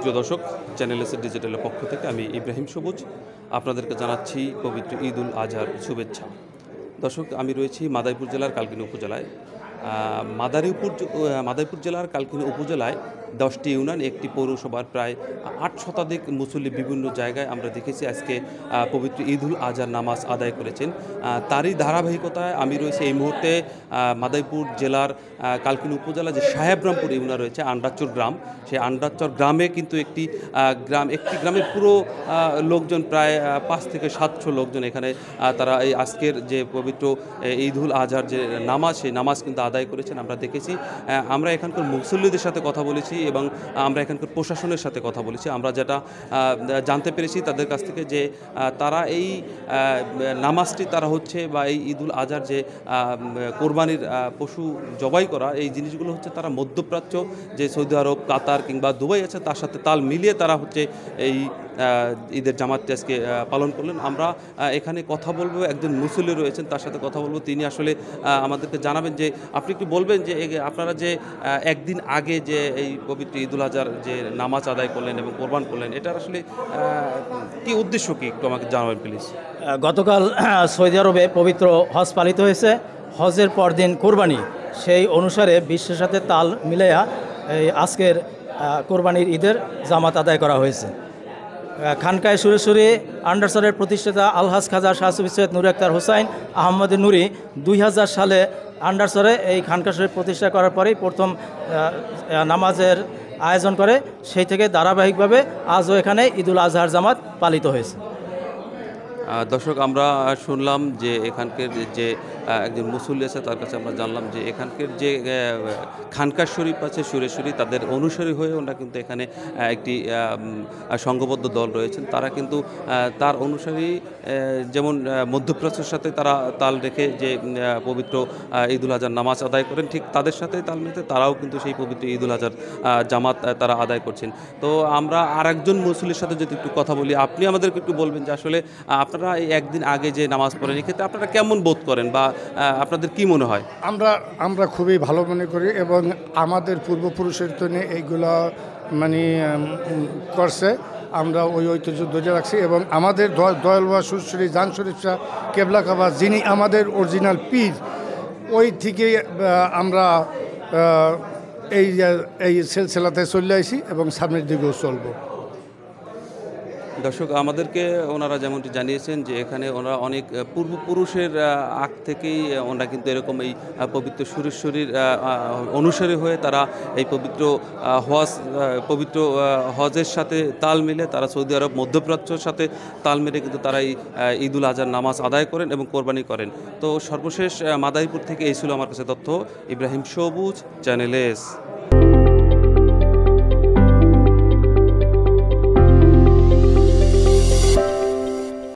সুপ্রিয় দর্শক, channel S ডিজিটালের পক্ষ থেকে আমি ইব্রাহিম সবুজ আপনাদেরকে জানাচ্ছি পবিত্র ঈদ উল আজহার শুভেচ্ছা। দর্শক, আমি রয়েছি মাদারীপুর জেলার কালকিনি উপজেলায়। মাদারীপুর জেলার কালকিনি উপজেলায় 10টি ইউনিয়ন, একটি পৌরসভার প্রায় 8 শতাধিক মুসল্লি বিভিন্ন জায়গায় আমরা দেখেছি আজকে পবিত্র ঈদ উল আজহার নামাজ আদায় করেছেন। তারই ধারাবাহিকতায় আমি রয়েছে এই মুহূর্তে মাদারীপুর জেলার কালকিনি উপজেলা যে সাহেবরামপুর ইউনিয়ন রয়েছে, আন্ডারচর গ্রাম, সেই আন্ডারচর গ্রামে কিন্তু একটি গ্রামের পুরো লোকজন প্রায় 5 থেকে 700 লোকজন এখানে তারা এই আজকের যে পবিত্র ঈদ উল আজহার যে নামাজ, সেই নামাজ কিন্তু আদায় করেছেন আমরা দেখেছি। আমরা এখানকার মুসল্লিদের সাথে কথা বলেছি এবং আমরা এখানকার প্রশাসনের সাথে কথা বলেছি। আমরা যেটা জানতে পেরেছি তাদের কাছ থেকে যে তারা এই নামাজটি তারা হচ্ছে বা এই ঈদ উল আজহার যে কোরবানির পশু জবাই করা, এই জিনিসগুলো হচ্ছে তারা মধ্যপ্রাচ্য যে সৌদি আরব, কাতার কিংবা দুবাই আছে তার সাথে তাল মিলিয়ে তারা হচ্ছে এই ঈদের জামাতটি আজকে পালন করলেন। আমরা এখানে কথা বলবো, একজন মুসল্লি রয়েছেন তার সাথে কথা বলবো। তিনি আসলে আমাদেরকে জানাবেন যে আপনি একটু বলবেন যে আপনারা যে একদিন আগে যে এই পবিত্র ঈদ উল আজহার যে নামাজ আদায় করলেন এবং কোরবান করলেন, এটার আসলে কি উদ্দেশ্য কি একটু আমাকে জানাবেন প্লিজ। গতকাল সৌদি আরবে পবিত্র হজ পালিত হয়েছে। হজের পরদিন কোরবানি, সেই অনুসারে বিশ্বের সাথে তাল মিলাইয়া এই আজকের কোরবানির ঈদের জামাত আদায় করা হয়েছে। খানকায় সুরেশ্বরী আন্ডারসরের প্রতিষ্ঠাতা আলহাজ খাজা শাহ সুফি সৈয়দ নুর আক্তার হোসাইন আহমদ নুরি 2000 সালে আন্ডারসরে এই খানকা শরীফ প্রতিষ্ঠা করার পরেই প্রথম নামাজের আয়োজন করে। সেই থেকে ধারাবাহিকভাবে আজও এখানে ঈদ উল আজহার জামাত পালিত হয়েছে। দর্শক, আমরা শুনলাম যে এখানকার যে একজন মুসল্লি আছে তার কাছে আমরা জানলাম যে এখানকার যে খানকা শরীফ আছে সুরেশ্বরী, তাদের অনুসারী হয়ে ওনারা কিন্তু এখানে একটি সংঘবদ্ধ দল রয়েছেন। তারা কিন্তু তার অনুসারী যেমন মধ্যপ্রাচ্যের সাথে তারা তাল রেখে যে পবিত্র ঈদ উল আজহার নামাজ আদায় করেন, ঠিক তাদের সাথে তাল মিলতে তারাও কিন্তু সেই পবিত্র ঈদ উল আজহার জামাত তারা আদায় করছেন। তো আমরা আর একজন মুসল্লির সাথে যদি একটু কথা বলি, আপনি আমাদেরকে একটু বলবেন যে আসলে আপনারা এই একদিন আগে যে নামাজ পড়েন এক্ষেত্রে আপনারা কেমন বোধ করেন বা আপনাদের কি মনে হয়? আমরা খুবই ভালো মনে করি এবং আমাদের পূর্বপুরুষের জন্য এইগুলো মানে করছে। আমরা ওই ঐতিহ্য ধরে রাখছি এবং আমাদের দয়াল বাবা সুরসুরি জান শরীফ শাহ কেবলা কাবা, যিনি আমাদের অরিজিনাল পীর, ওই থেকে আমরা এই সিলসিলাতে চলে আসি এবং সামনের দিকেও চলবো। দর্শক, আমাদেরকে ওনারা যেমনটি জানিয়েছেন যে এখানে ওনারা অনেক পূর্বপুরুষের আগ থেকেই ওনারা কিন্তু এরকম এই পবিত্র সুরেশ্বরীর অনুসারী হয়ে তারা এই পবিত্র হজের সাথে তাল মিলে তারা সৌদি আরব, মধ্যপ্রাচ্যের সাথে তাল মিলে কিন্তু তারা এই ঈদ উল আজহার নামাজ আদায় করেন এবং কোরবানি করেন। তো সর্বশেষ মাদারীপুর থেকে এই ছিল আমার কাছে তথ্য। ইব্রাহিম সবুজ, চ্যানেল এস।